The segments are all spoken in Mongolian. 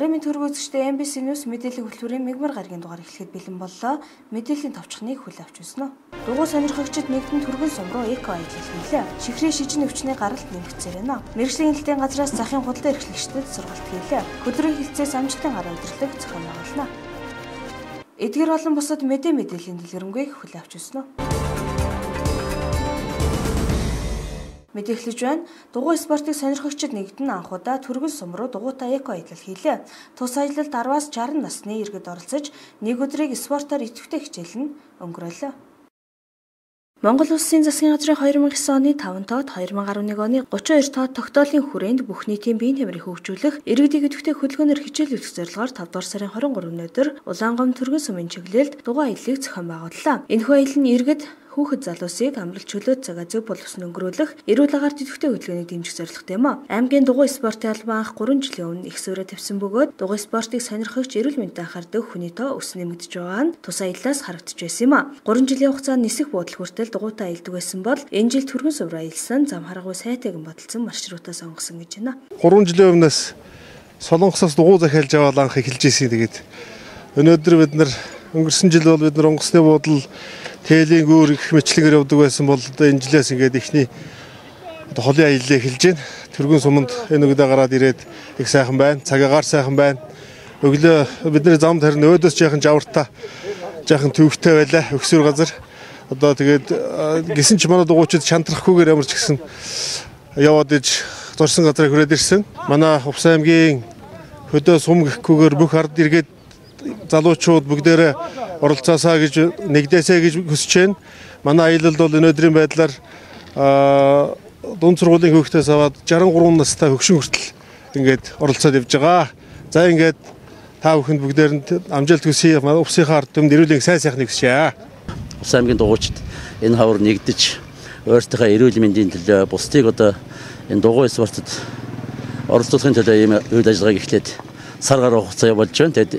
Сарын мэд төрөг үзэгчдээ MBC News мэдээллийн хөтөлбөрийн мегмар гарагийн дугаар эхлэхэд бэлэн боллоо. Мэдээллийн товчхныг хүлээн авч үзнэ. Дугуй сонирхогчид нэгдэн түргэн сум руу эко аялал хийлээ. Чихрийн шижин өвчний гаралт нэмэгдсээр байна. Мэргэжлийн хэлтийн газраас захын худалдан эрхлэгчдэд сургалт хийлээ. Хөдрийн хилцээс амжилтын гараа удирдлыг зохион байгуулна. Эдгээр олон бусад мэдээллийн дэлгэрэнгүй хүлээн авч үзнэ. Мэдээлж байна. Дугуй спортыг сонирхогчид нэгдэн анхудаа түргэн сум руу дугуйтай эко аялал хийлээ. Тус аялалд 10-аас 60 насны иргэд оролцож, нэг өдрийг спортоор идэвхтэй хичээл нь өнгөрөөлөө. Монгол Улсын засгийн газрын 2009 оны 5 тоод 2011 оны 32 тоод тогтоолын хүрээнд бүх нийтийн биеийн тамирыг хөгжүүлэх, иргэдийг идэвхтэй хөдөлгөөнөөр хичээлүүлэх зорилгоор 5 дугаар сарын 23-ны өдөр Улаангом түргэн сумын чиглэлд дугуй аяллыг зохион байгууллаа. Энэхүү аялал нь иргэд хүүхэд залуусыг амралт чөлөөт цагаа зөв боловсон өнгөрүүлэх, эрүүл агаарт идэвхтэй хөдөлгөөнийг дэмжих зорилготой юм а. Аймгийн дугуй спортын албан анх 3 жилийн өмнө их суурь тавьсан бөгөөд дугуй спортыг сонирхогч эрүүл мэндэд анхаардаг хүний тоо өс нэмэгдэж байгаа нь тус аяллаас харагдаж байсан юм а. 3 жилийн хугацаанд нисэх буудал хүртэл дугуйтай аялдаг байсан бол энэ жил түргэн сум руу аялсан зам харгуй сайтайг бодолцсон маршрутаа сонгосон гэж байна. 3 жилийн өмнөөс Солонгосоос дугуй захиалж аваад анх эхэлж ирсэн. Тэгээд өнөөдөр бид нар өнгөрсөн жил бол бид нар онгоцны буудал тээлийн гүүр их мэтлэгээр явдаг байсан бол одоо энэ жилээс ингээд ихний холын аяллаа эхэлж байна. Түргэн суманд энэ үгдээ гараад ирээд их сайхан байна. Цагаагаар сайхан байна. Өглөө бидний замд харин өөдөөс жаахан жавартаа жаахан төвөгтэй байлаа. Өксөр газар. Одоо тэгээд гисэн ч манай дугуйчид шантрахгүйгээр ямар ч гэсэн яваад иж зорсон газараа хүрээд ирсэн. Манай Хувс аймгийн хөдөө сум гэхгүйгээр бүх ард иргэд залуучууд бүгдээрээ оролцоосаа гэж нэгдээсэй гэж хүсэж байна. Манай аялалд бол өнөөдрийн байдлаар дунд сургуулийн хүүхдээс аваад 63 настай хөгшин хүртэл ингээд оролцоод явж байгаа. За ингээд та бүхэнд бүгдээрэнд амжилт хүсье. Увсынхаа ард түмэнд эрүүл мэндийн сайн сайхныг хүсье. Увс аймгийн дугуйчид энэ хавар нэгдэж өөртөө эрүүл мэндийн төлөө бусдыг одоо энэ дугуй спортод оролцуулахын төлөө ийм үйл ажиллагааг эхлээд сар гаруй хугацаа болж байна. Тэгээд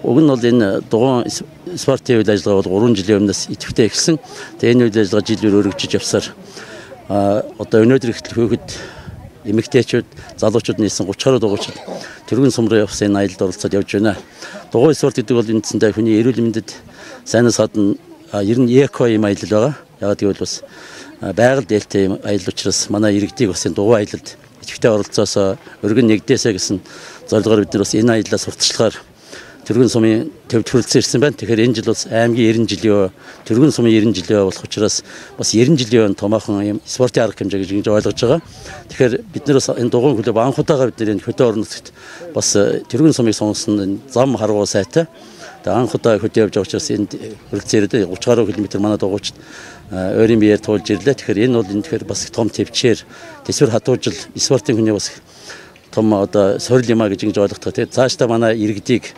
уг нь бол энэ дугуй спортын үйл ажиллагаа бол 3 жилийн өмнөөс идэвхтэй эхэлсэн. Тэгээд энэ үйл ажиллагаа жилээр өргөжж явсаар одоо өнөөдөр ихтэл хүүхэд эмэгтэйчүүд, залуучууд нийсэн 30 гаруй дугуйчид түргэн сум руу явсан энэ аялалд оролцоод явж байна. Дугуй спорт гэдэг бол үндсэндээ хүний эрүүл мэндэд сайнаас гадна ер нь эко юм аялал байгаа. Яагаад гэвэл бас байгаль дээлтэй аялал учраас манай иргэдийг бас энэ дугуй аялалд идэвхтэй оролцоосоо өргөн нэгдээсэй гэсэн зорилгоор бид нар бас энэ аяллаа сурталчлагаар түргэн сумын төвд хүрэлцэн ирсэн байна. Тэгэхээр энэ жил бас аймгийн 90 жилийн түргэн сумын 90 жилийн болох учраас бас 90 жилийн томоохон юм спортын арга хэмжээ гэж ойлгож байгаа. Тэгэхээр бид нар бас энэ дугуйн клуб анхудаага бид нар энэ хөдөө орон нутагт бас түргэн сумыг сонгосон зам харгуй сайтай. Тэгээ анхудаа хөдөө явж байгаа учраас энд хүрэлцэн ирээд 30 гаруй км манай дугуйчид өөрийн биеэр туулж ирлээ. Тэгэхээр энэ бол энэ тэгэхээр бас том төвчээр төсвөр хатуужил спортын хүний бас том одоо сорил юма гэж ойлгох. Тэгээд цаашдаа манай иргэдийг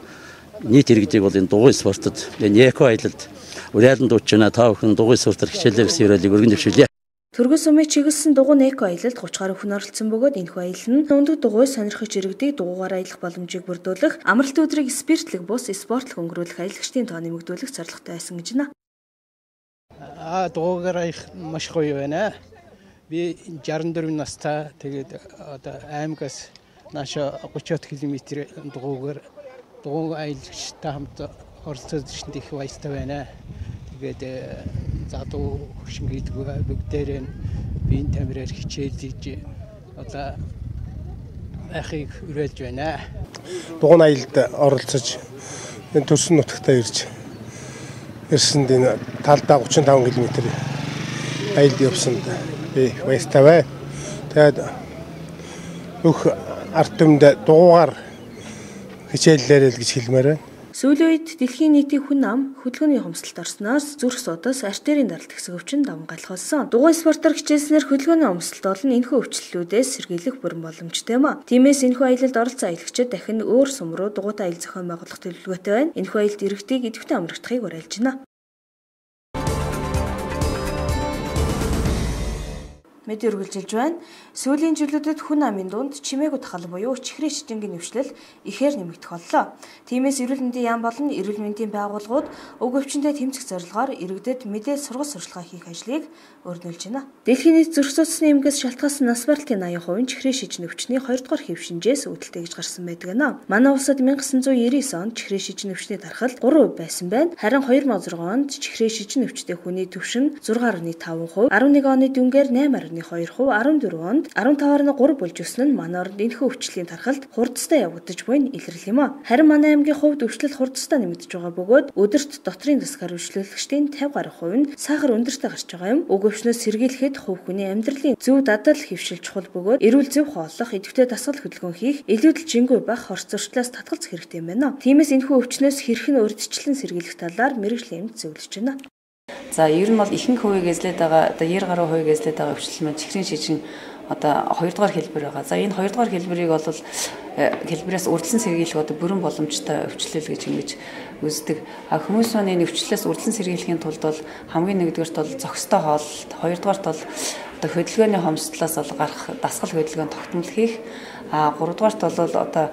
нийт иргэдийг бол энэ дугуй спортод энэ эко аялалд урайлан дууч байна. Та бүхэн дугуй спортоор хичээлээр гэсэн ёроолыг өргөн дэвшүүлье. Түргэн сумыг чиглэсэн дугуй эко аялалд 30 гаруй хүн оролцсон бөгөөд энэхүү аялал нь өндөр дугуй сонирхогч иргэдийг дугуйгаар аялах боломжийг бүрдүүлэх, амралтын өдрийг спиртлэг бус спортлог өнгөрүүлэх аялагчдын тоо нэмэгдүүлэх зорилготой байсан гэж байна. Дугуйгаар аялах маш гоё байна. Би 64 настай. Тэгээд одоо аймагаас наашаа 30 км дугуйгаар дугуй аялагчтай хамт оролцоод ирсэнд их баяртай байна. Тэгээд залуу хөгшин гэдэг бүгдээрээ биеийн тамираар хичээлж одоо байхыг уриалж байна. Дугуй аялалд оролцож энэ төрсөн нутагтаа ирсэнд энэ талдаа 35 км аялалд явсанд би баяртай байна. Тэгээд бүх ард түмэнд дугуйгаар хичээллээрэй гэж хэлмээр байна. Сүүлийн үед дэлхийн нийтийн хүн ам хөдөлгөөний хомсдолд орсноос зүрх судас артерийн даралт хэсэг өвчин давмгайлахсан. Дугуй спортоор хичээснээр хөдөлгөөний хомсдолд олон энэхүү өвчлөлүүдээс сэргийлэх бүрэн боломжтой юм а. Тиймээс энэхүү аялалд оролцсон аялагчид дахин өөр сум руу дугуйтай аялал зохион байгуулах төлөвлөгөөтэй байна. Энэхүү аялалд иргэдийг идэвхтэй амрагдахыг уриалж байна. Мэдээ үргэлжилж байна. Сүүлийн жилүүдэд хүн амын дунд чимээгүй тахал буюу чихрийн шижингийн нэвшлэл ихээр нэмэгдэх боллоо. Тиймээс эрүүл мэндийн яам болон эрүүл мэндийн байгууллагууд уг өвчнөд тэмцэх зорилгоор иргэдэд мэдээлэл сургалт сурталчилгаа хийх ажлыг өрнүүлж байна. Дэлхийн нийт зүрх судасны эмгээс шалтгаалсан нас баралтын 80% нь чихрийн шижин өвчний 2 дугаар хэв шинжээс үүдэлтэй гэж гарсан байдаг гэнэ. Манай улсад 1999 онд чихрийн шижин өвчний тархалт 3% байсан байна. Харин 2006 онд чихрийн шижин өвчтэй хүний түвшин 6.5%, 11 оны дүнгээр 8.2%, 14 онд 15.3 болж өснө нь манай орнд энэхүү өвчлөлийн тархалт хурдтай явагдаж буйн илрэл юм а. Харин манай аймгийн хувьд өвчлөл хурдтай нэмэгдэж байгаа бөгөөд өдөрт дотрийн засгаар өвчлөлөгчдийн 50 гаруй хувь нь сахар өндөртэй гарч байгаа юм. Уг өвчнөөс сэргийлэхэд хувь хүний амьдралын зөв дадал хэвшил чухал бөгөөд эрүүл зөв хооллох, идэвхтэй дасгал хөдөлгөөн хийх, илүүдэл жингүй байх хорц зуршлаас татгалзах хэрэгтэй юм байна. Тиймээс энэхүү өвчнөөс хэрхэн урьдчилан сэргийлэх талаар мэрэгжлийн эмч зөвлөж байна. За ер нь бол ихэнх хувийг эзлээд байгаа одоо 90 гаруй хувийг эзлээд байгаа өвчлөл маань чихрийн шижин одоо 2 дугаар хэлбэр байгаа. За энэ 2 дугаар хэлбэрийг бол хэлбэрээс урьдчилан сэргийлэх одоо бүрэн боломжтой өвчлөл гэж ингэж үздэг. Хүмүүс маань энэ өвчлөлөөс урьдчилан сэргийлэхийн тулд бол хамгийн нэгдүгээрт бол зохистой хооллолт, хоёрдугаарт бол одоо хөдөлгөөний хомсдлоос бол гарах дасгал хөдөлгөөнд тогтмол хийх, гуравдугаарт бол одоо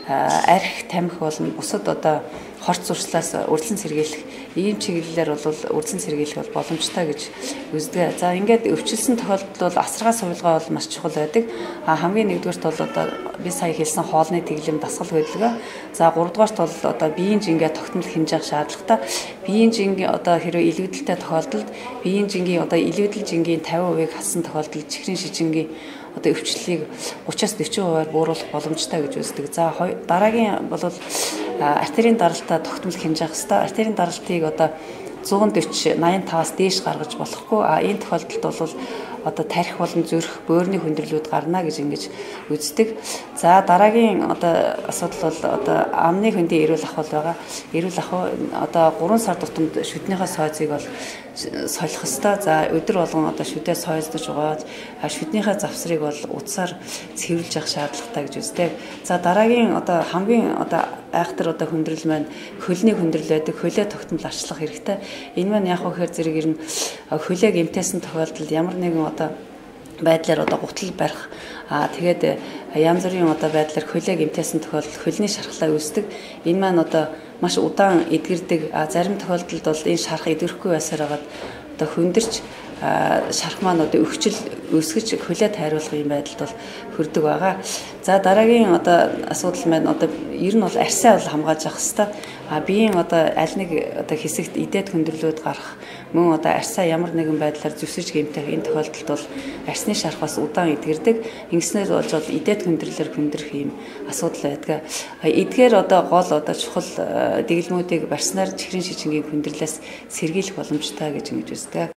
арх тамхи болон бусад одоо хорц зуршлаас урьдчилан сэргийлэх ийм чиглэлээр бол урьдчилан сэргийлэх бол боломжтой гэж үздэг. За ингээд өвчлсөн тохиолдолд бол асаргаа сувилгаа бол маш чухал байдаг. Хамгийн нэгдүгээрт бол одоо би сая хэлсэн хоолны тэглэм дасгал хөдөлгөөн. За гуравдугаарт бол одоо биеийн жингээ тогтмол хэмжээх шаардлагатай. Биеийн жингийн одоо хэрвээ илүүдэлтэй тохиолдолд биеийн жингийн одоо илүүдэл жингийн 50% хассан тохиолдолд чихрийн шижингийн одоо өвчлөлийг 30-аас 40%-аар бууруулах боломжтой гэж үздэг. За дараагийн бол артерийн даралтаа тогтмол хэмжээх хэрэгтэй. Артерийн даралтыг одоо 140 85-аас дээш гаргаж болохгүй. Энэ тохиолдолд бол одоо тарих болон зүрх, бөөрийн хүндрэлүүд гарна гэж ингэж үздэг. За дараагийн одоо асуудал бол одоо амны хөндийн эрүүл ахуй байгаа. Эрүүл ахуй одоо 3 сар тутамд шүднийхээ сойцыг бол солих ёстой. За өдөр болгон одоо шүдээ сойздож угаад шүднийхээ завсрыг бол утсаар цэвэрлж явах шаардлагатай гэж үздэг. За дараагийн одоо хамгийн одоо айхтар одоо хүндрэл маань хөлний хүндрэл байдаг. Хөлөө тогтмол арчлах хэрэгтэй. Энэ маань яг хөөр зэрэг ер нь хөлөө гэмтээсэн тохиолдолд ямар нэгэн одоо байдлаар одоо гутал барих тэгээд янз бүрийн одоо байдлаар хөлөө гэмтээсэн тохиолдолд хөлний шархлаа үүсдэг. Энэ маань одоо маш удаан эдгэрдэг. Зарим тохиолдолд бол энэ шарх эдгэрхгүй байсаар хагаад одоо хүндэрч шарх маань одоо өвчл өсгөж хөлөө тайруулах юм байдалд бол хүрдэг байгаа. За дараагийн одоо асуудал маань одоо ер нь бол арьсаа бол хамгааж авах хэрэгтэй. Биеийн одоо аль нэг одоо хэсэгт идээд хүндрэлүүд гарах мөн одоо арьсаа ямар нэгэн байдлаар зүсэж гэмтэх энэ тохиолдолд бол арьсны шарх бас удаан эдгэрдэг. Ингэснээр болж идээд хүндрэлээр хүндрэх юм асуудал байдаг. Эдгээр одоо гол одоо чухал дэглэмүүдийг барьснаар чихрийн шижингийн хүндрэлээс сэргийлэх боломжтой гэж ингэж үздэг.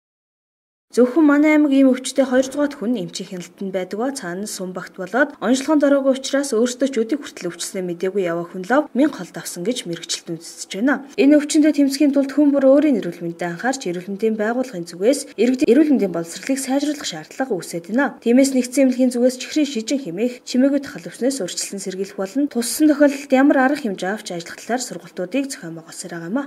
Зөвхөн манай аймаг ийм өвчтэй 2 дугаар хүн эмчийн хяналтанд байдаг ба цаана сум багт болоод онцлогон дороогүй учраас өөртөө ч өдийг хүртэл өвчлснээ мэдээгүй яваа хүн лав 1000 холд авсан гэж мэрэгчлэлд үзэж байна. Энэ өвчнөд тэмцэхийн тулд хүн бүр өөрийн эрүүл мэндэд анхаарч эрүүл мэндийн байгууллагын зүгээс иргэдийн эрүүл мэндийн боловсролыг сайжруулах шаардлага үүсэж байна. Тиймээс нэгдсэн эмнэлгийн зүгээс чихрийн шижин хэмээх чимээгүй тахал өвчнөөс урьдчилан сэргийлэх болон туссан тохиолдолд ямар арга хэмжээ авч ажиллах талаар сургалтуудыг зохион байгуулсаар байгаа юм а.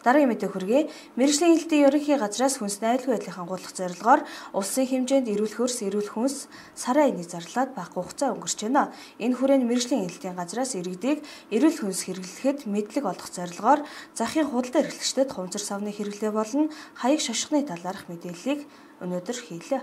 Дараагийн мэдээ хүргэе. Мэргэжлийн хэлтийн ерөнхий газраас хүнсний аюулгүй байдлыг хангуулах зорилгоор улсын хэмжээнд эрүүл хөрс, эрүүл хүнс сарын айныг зарлаад багах хугацаа өнгөрч байна. Энэ хүрээнд мэргэжлийн хэлтийн газраас иргэдийг эрүүл хүнс хэрэглэхэд мэдлэг олгох зорилгоор захын худалдаа эрхлэгчдэд хувцар савны хэрэглээ болон хаяг шошгоны талаарх мэдээллийг өнөөдөр хийлээ.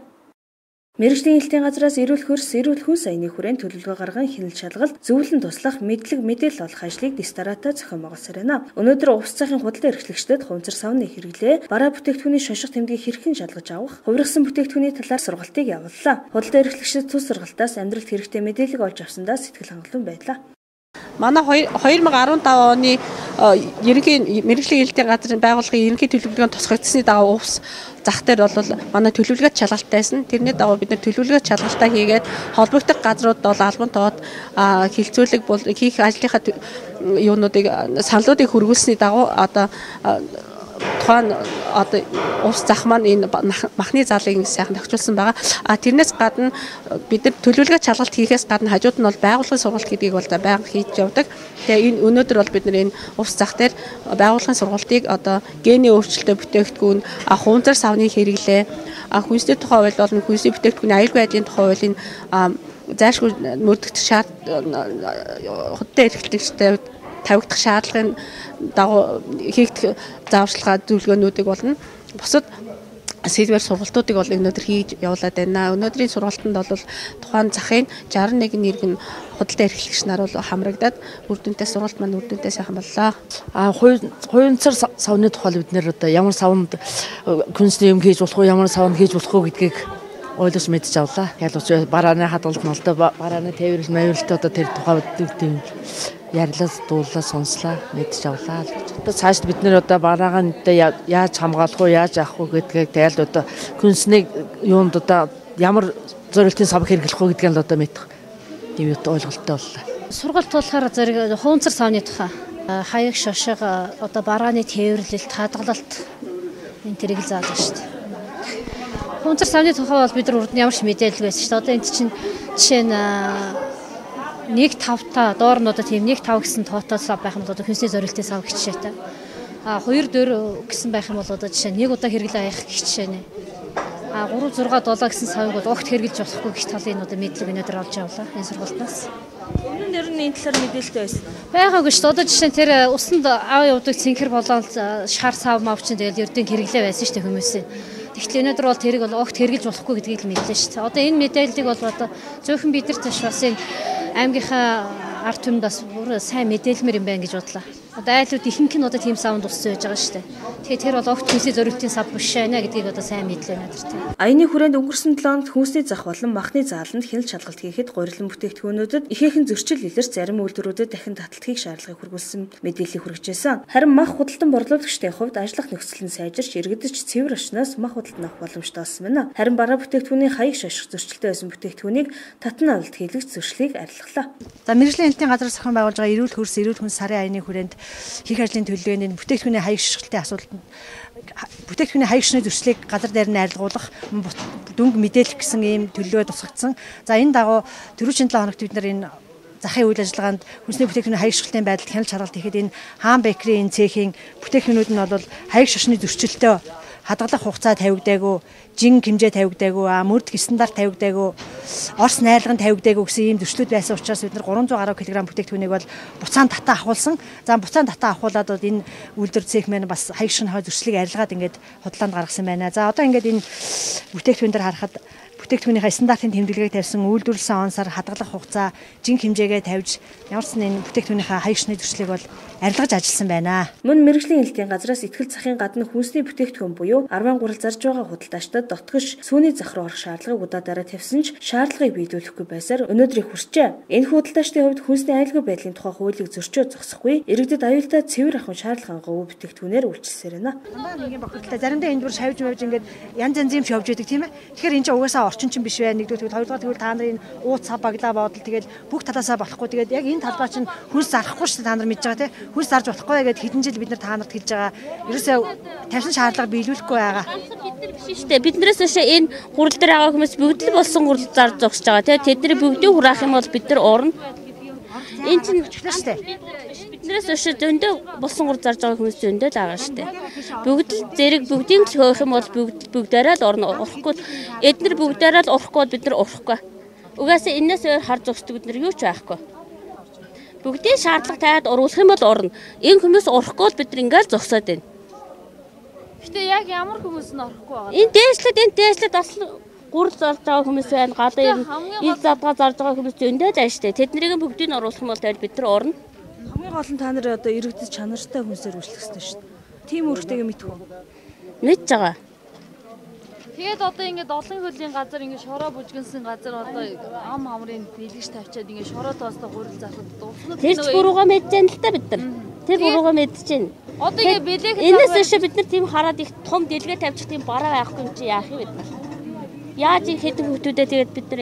Мэргэжлийн хэлтийн газраас эрүүл хөрс, эрүүл хүнс саяны хүрээнд төлөвлөгөө гарган хяналт шалгалт, зөвлөн туслах, мэдээлэл олох ажлыг дистаратаа зохион байгуулсаар байна. Өнөөдөр увс захын худалдаа эрхлэгчдэд хувцар савны хэрэглээ, бараа бүтээгдэхүүний шошго тэмдгийг хэрхэн шалгаж авах, хувиргасан бүтээгдэхүүний талаар сургалтыг явууллаа. Худалдаа эрхлэгчид тус сургалтаас амьдралд хэрэгтэй мэдээлэл олж авсандаа сэтгэл хангалуун байлаа. Манай 2015 оны ерөнхий мэргэжлийн хэлтийн газрын байгууллагын ерөнхий төлөвлөгөөнд тусгагдсны дагуу увс зах дээр бол манай төлөвлөгөөт шалгалтайсэн. Тэрний дагуу бид төлөвлөгөөт шалгалтаа хийгээд холбогдох газрууд бол албан тоод хилцүүлэг хийх ажлынхаа юунуудыг саналуудыг хөргүүлсний дагуу одоо тухайн одоо улс зах маань энэ махны заалыг сайхан тохижуулсан байгаа. Тэрнээс гадна бид нар төлөвлөгөө чалгалт хийхээс гадна хажууд нь бол байгууллагын сургалт гэдгийг бол байнга хийж явдаг. Тэгээ энэ өнөөдөр бол бид нар энэ улс зах дээр байгууллагын сургалтыг одоо гений өөрчлөлтөд бүтээгдэхүүн, хуунцар савны хэрэглээ, хүнсний тухай хууль болон хүнсний бүтээгдэхүүний аюулгүй байдлын тухай хуулийн зайлшгүй мөрдөгдөх худалдаа эрхлэгчтэй тавигдах шаардлагын дагуу хийгдэх зааварчилгаа зөвлөгөөнүүдийг болно. Бусад сэдвэр сургалтуудыг бол өнөөдөр хийж явуулаад байна. Өнөөдрийн сургалтанд бол тухайн захын 61 нэргэн худалдаа эрхлэгч нар бол хамрагдаад үр дүнтэй сургалт маань үр дүнтэй сайхан боллоо. Хуйнцар савны тухай бид нэр одоо ямар савнд күнсний юм хийж болох уу, ямар савнд хийж болох уу гэдгийг ойлгож мэдж авлаа. Ялгууч барааны хадгалт нь одоо барааны тээвэрлэл маярлалт одоо тэр тухай тийм ярилал дуулаа сонслоо мэдж авлаа. Одоо цааш бид нэр одоо бараагаа яаж хамгаалах уу, яаж авах уу гэдгийг тэгэл одоо күнсний юунд одоо ямар зорилтын сав хэрэглэх үү гэдгийг л одоо мэдэх тийм ойлголттой боллоо. Сургалт болохоор зэрэг хуунцар савны тухай хаяг шошиг одоо барааны тээвэрлэлт, хадгалалт энэ тэрийг л зааж шүү дээ. Хуунцар савны тухай бол бид нар урд нь ямар ч мэдээлэл байсан шүү дээ. Одоо энэ чинь жишээ нь 1.5 та доор нь одоо тийм 1.5 гэсэн тоотой сав байх юм бол одоо хүнсний зорилтын сав гэх жишээтэй. 2-4 гэсэн байх юм бол одоо жишээ нэг удаа хэрэглээ аях гэх жишээ нэ. 3-6-7 гэсэн савыг бол огт хэрэглэж болохгүй гэх талын одоо мэдлэг өнөөдөр авч явлаа энэ сургалтаас. Өмнө нь энэ талаар мэдээлэлтэй байсан. Байгаагүй шүү дээ. Одоо жишээ нь тэр усанд ав явдаг цэнхэр болоод шар сав мавчин тэгэл ердийн хэрэглээ байсан шүү дээ хүмүүсийн. Тэгэхдээ өнөөдөр бол тэрийг бол огт хэрэглэж болохгүй гэдгийг л мэдлээ шүү дээ. Одоо энэ мэдээллийг бол одоо зөвхөн бид нар таш бас энэ аймгийнхаа ард түмэнд бас бүр сайн мэдээлмээр юм байна гэж бодлоо. Одоо айлууд ихэнх нь одоо тийм савнд уссан байж байгаа шүү дээ. Тэгэхээр тэр бол огт хүнсний зорилтын сав биш байна гэдгийг одоо сайн мэдлээ надад тийм. Аяны хүрээнд өнгөрсөн 7 онд хүнсний зах болон махны зааланд хяналт шалгалт хийхэд гурилан бүтээгдэхүүнүүдэд ихээхэн зөрчил илэрч зарим үйлдвэрүүдэд дахин таталтгийг шаардлагыг хүргүүлсэн мэдээллийг хүргэжсэн. Харин мах худалдан борлуулагчдын хувьд ажиллах нөхцөл нь сайжирч иргэдэж цэвэр орчноос мах худалдан авах боломжтой болсон байна. Харин бараа бүтээгдэхүүний хаяг шоших зөрчилтэй байсан бүтээгдэхүүнийг татан авалт хийлгэж зөрчлийг арилгалаа. За мэргэжлийн эмтийн газраас зохион байгуулж байгаа эрүүл хөрс эрүүл хүнс сарын аяны хүрээнд хийх ажлын төлөвлөгөөний бүтээгдэхүүний хаяг шошилтын асуудалд бүтээгдэхүүний хаяг шошны зөрчлийг газар дээр нь арилгуулах дөнгө мэдээлэх гэсэн ийм төлөвлөгөө тусгагдсан. За энэ дагуу дөрвөн 7 хоногт бид нар энэ захын үйл ажиллагаанд хүнсний бүтээгдэхүүний хаяг шошилтын байдалд хяналт шалгалт хийхэд энэ хаан бэкерийн энэ цехийн бүтээгдэхүүнүүд нь бол хаяг шошны зөрчилтөө хадгалах хугацаа тавигдаагүй, жин хэмжээ тавигдаагүй, мөрдөх стандарт тавигдаагүй, орс найрлагын тавигдаагүй гэсэн ийм зөрчлүүд байсан учраас бид нар 300 гаруй кг бүтээгдэхүүнийг бол буцаан татаа авахулсан. За буцаан татаа авахуулаад бол энэ үйлдвэр цех маань бас хаяг шошны зөрчлийг арилгаад ингээд худлаанд гаргасан байна. За одоо ингээд энэ бүтээгдэхүүн дээр харахад бүтээгдэхүүнийхээ стандартын тэмдэглэгийг тавьсан, үйлдвэрлэсэн онсоор хадгалах хугацаа, жин хэмжээгээ тавьж ямар ч энэ бүтээгдэхүүнийхээ хаяг шошны зөрчлийг бол арилгаж ажилласан байна. Мөн мэргэжлийн элтийн газраас итгэл захын гадна хүнсний бүтээгдэхүүн буюу 13 зарж байгаа худалдаачдад дотгош сүүний зах руу орох шаардлагыг удаадаараа тавьсан ч шаардлагыг биелүүлэхгүй байсаар өнөөдрийг хүрчээ. Энэ худалдаачдын хувьд хүнсний аюулгүй байдлын тухай хуулийг зөрчөө зогсохгүй, иргэдэд аюултай цэвэр ахуйн шаардлага хангав бүтээгдэхүүнээр үйлчилсээр байна. Нэг юм бохирдолтой заримдаа энэ дөр шавж мавж ингээд янз янз юм шавж яадаг тийм ээ. Тэгэхээр энэ ч угаасаа орчин чинь биш бай. Нэгдүгээр хоёрдугаар тэгвэл та нарын ууц цав баглаа бодол тэгэл бүх талаасаа болохгүй тэгээд яг энэ талбай чинь хүнс зарахгүй шүү дээ та нар мэдж байгаа тийм. Хүнс зарж болохгүй гэдэг хэдэн жил бид нар та нарт хэлж байгаа. Ерөөсөө тавьсан шаардлага биелүүлэхгүй байгаа. Бид нар биш шүү дээ. Биднээс энэ гурал дээр байгаа хүмүүс бүгд л болсон гурал зарж зогсож байгаа тийм. Тэдний бүгдийг хураах юм бол бид нар орно. Энэ чинь өчгөлөө шүү дээ. Биднээс зөндөө болсон гурал зарж байгаа хүмүүс зөндөө байгаа шүү дээ. Бүгд л зэрэг бүгдийг л хөөх юм бол бүгдээрээ л орно. Орохгүй. Эднэр бүгдээрээ л орохгүй бид нар орохгүй. Угаасаа энэс өөр харж зогсдог бид нар юу ч байхгүй. Бүгдийн шаардлага таад оруулах юм бол орно. Энэ хүмүүс орохгүй бол бид нар ингээл зогсоод байна. Гэтэ яг ямар хүмүүс нь орохгүй байгаа? Энэ дээшлээд бас гурал зарж байгаа хүмүүс байна. Гадаа ил задгаа зарж байгаа хүмүүс зөндөө байна шүү дээ. Тэднийг бүгдийг нь оруулах юм бол бид нар орно. Хамгийн гол нь та нар одоо иргэдэд чанартай хүнсээр үйлчлэх хэрэгтэй шүү дээ. Тим үүрэгтэйгээ мэдэх үү? Мэдж байгаа. Тэгээд одоо ингээд олон хөлийн газар ингээд шороо бүжгэнсэн газар одоо ам амрын дэлгэж тавьчаад ингээд шороо тоостой гурил зархад дуусна. Тэр бурууга мэдэж л та бид нар. Тэр бурууга мэдэж байна. Одоо ингээд бэлэг энэс өшөө бид нар тийм хараад их том дэлгээ тавьчих тийм бараа байхгүй юм чи яах юм бид нар. Яаж их хэдэн хүмүүстээ тэгээд бид нар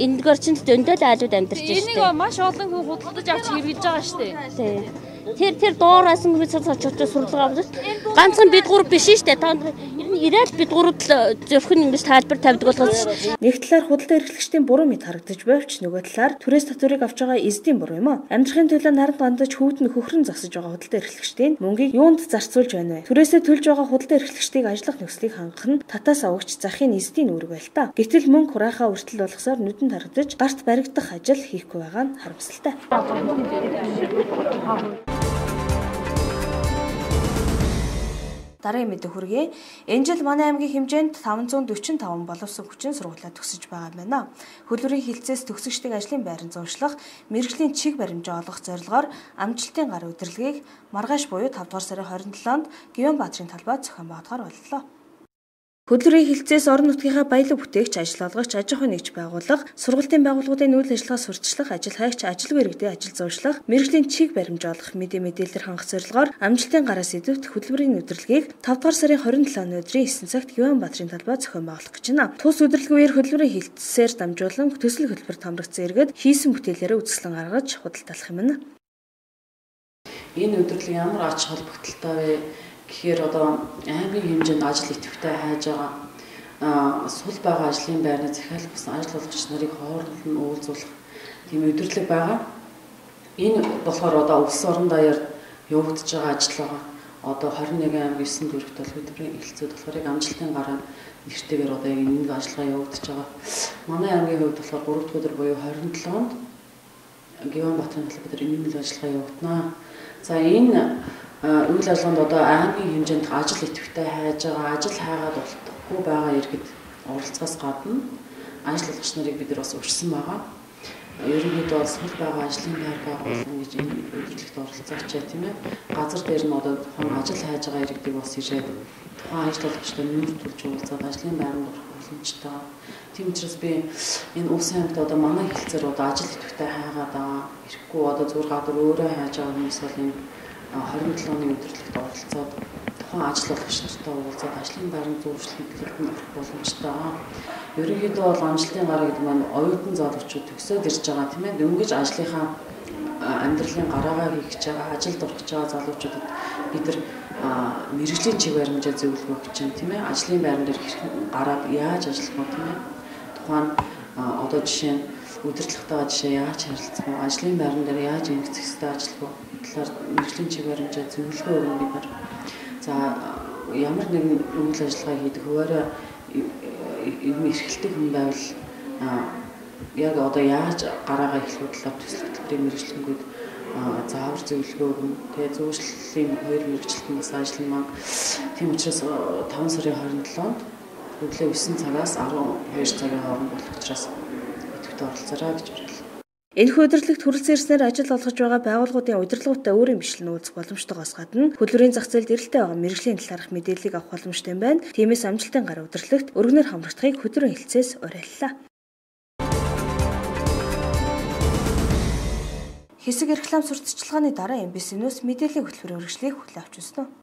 эндгэрчэнд зөндөө л айлууд амьдарч байна шүү дээ. Энийг маш олон хүн худалдаж авч хэрэгжиж байгаа шүү дээ. Тийм. Тэр доораас ингэж цацаач сурлагаа авдаг. Ганцхан бид гурав биш шүү дээ. Та ирээд бид гурав зөвхөн ингэж тайлбар тавьдаг болохоос. Нэг талаар худалдаа эрхлэгчдийн буруу мэд харагдаж байвч нөгөө талаар түрээс татварыг авч байгаа эзэдийн буруу юм а. Амьдрахын төлөө наранд гандаж хөвдөн хөхрөн засаж байгаа худалдаа эрхлэгчдийн мөнгийг юунд зарцуулж байна вэ? Түрээсээ төлж байгаа худалдаа эрхлэгчдийг ажиллах нөхцөлийг хангах нь татаас авагч захын эзэдийн үүрэг байл та. Гэтэл мөнгө хураахаа үртэл болгосоор нүдэнд харагдаж гарт баригдах ажил хийхгүй байгаа нь харамсалтай. Дараагийн мэдээ хүргэе. Энэ жил манай аймгийн хэмжээнд 545 боловсон хүчин сургуулиа төгсөж байгаа юм байна. Хөлбөрийн хилцээс төгсөгчдийн ажлын байранд зуршлах, мэргэжлийн чиг баримжаа олгох зорилгоор амжилтын гар удирдлагыг маргааш буюу 5 дугаар сарын 27-нд Гивэнбаатарын талбайд зохион байгуулахаар боллоо. Хөдөлмөрийн хилцээс орон нутгийнхаа баялаг бүтээгч, ажил олгогч, аж ахуйн нэгж байгууллага, сургалтын байгууллагуудын үйл ажиллагаа сурталчлах, ажил хайгч, ажилгүй иргэдийн ажил зуршлах, мэргэжлийн чиг баримжаалах, мэдээлэлээр хангах зорилгоор амжилтын гараас идэвхтэй хөдөлмөрийн удирдлагыг 5 дугаар сарын 27 өдрийн 9 цагт Гивэнбаатарын талбайд зохион байгуулах гэж байна. Тус удирдлагын үеэр хөдөлмөрийн хилцээр дамжуулан төсөл хөтөлбөр хамрагдсан иргэд хийсэн бүтээлээрээ үзэсгэлэн гаргаж худалдаалах юм байна. Энэ удирдлага ямар ач холбогдолтой вэ? Тэгэхээр одоо аймгийн хэмжээнд ажил идэвхтэй хайж байгаа сул байгаа ажлын байрны захиалах гэсэн ажил олгогч нарыг хооронд нь уулзуулах тийм удирдлага байгаа. Энэ болохоор одоо улс орон даяар явагдаж байгаа ажил байгаа. Одоо 21 аймаг 9 дүүрэгт бол хөдөлмөрийн хилцүүд болохоор амжилтын гараа нэртэйгээр одоо энэ ажиллагаа явагдаж байгаа. Манай аймгийн хувьд болохоор 3 дахь өдөр буюу 27-нд Гивэнбаатарын талбайд энэ ажиллагаа явагдана. За энэ үйл ажиллагаанд одоо аймгийн хэмжээнд ажил идэвхтэй хайж байгаа, ажил хайгаад болохгүй байгаа иргэд оролцоос гадна ажил олгогч нарыг бид нар бас урьдсан байгаа. Ерөнхийдөө бол сул байгаа ажлын байр байгуулсан гэж энэ удирдлагт оролцооч тийм ээ. Газар дээр нь одоо тухайн ажил хайж байгаа иргэдийг бас ирээд тухайн ажил олгогчтой нүүр тулж уулзаад ажлын байранд орох боломжтой. Тийм учраас би энэ улс аймагт одоо манай хэлцээр одоо ажил идэвхтэй хайгаад байгаа. Ирэхгүй одоо зүгээр гадар өөрөө хайж байгаа хүмүүс бол энэ 27 оны удирдлагт оролцоод тухайн ажил олгогч нартай уулзаад ажлын байрны зөвшөөрлөлт нь орох боломжтой. Ерөнхийдөө бол амжилтын гараа гэдэг нь оюутан залуучууд төгсөөд ирж байгаа тийм ээ. Дөнгөж ажлынхаа амьдралын гараагаа хийх гэж байгаа, ажилд орох гэж байгаа залуучуудад бид нар мэргэжлийн чиг баримжаа зөвлөгөө өгч чинь тийм ээ. Ажлын байран дээр гараад яаж ажиллах вэ тийм ээ. Тухайн одоо жишээ нь удирдлагатайгаа жишээ яаж харилцах вэ? Ажлын байран дээр яаж эмгцэх ёстой ажиллах вэ? Талаар мэргэжлийн чиг баримжаа зөвлөгөө өгнө бид нар. За ямар нэгэн үйл ажиллагаа хийдэг хуваараа эрхэлдэг хүн байвал яг одоо яаж гараагаа эхлэх талаар төсөл хөтөлбөрийн мэргэжлэнгүүд заавар зөвлөгөө өгнө. Тэгээ зөвшөөрлөлийн 2 мэргэжлэлт бас ажиллана. Тийм учраас 5 сарын 27-нд өглөө 9 цагаас 12 цагийн хооронд болох учраас идэвхтэй оролцоорой гэж уриаллаа. Энэхүү удирдлагт хүрэлцэн ирснээр ажил олгож байгаа байгууллагуудын удирдлагуудтай өөрийн бичлэн уулзах боломжтойгоос гадна хөдөлмөрийн зах зээлд эрэлттэй байгаа мэргэжлийн талаарх мэдээллийг авах боломжтой юм байна. Тиймээс амжилтын гар удирдлагт өргөнөөр хамрагдахыг хөдөлмөрийн хэлцээс уриаллаа. Хэсэг реклам сурталчилгааны дараа MBC-нөөс мэдээллийн хөтөлбөрийн үргэлжлэлийг хүлээн авч үзсэн.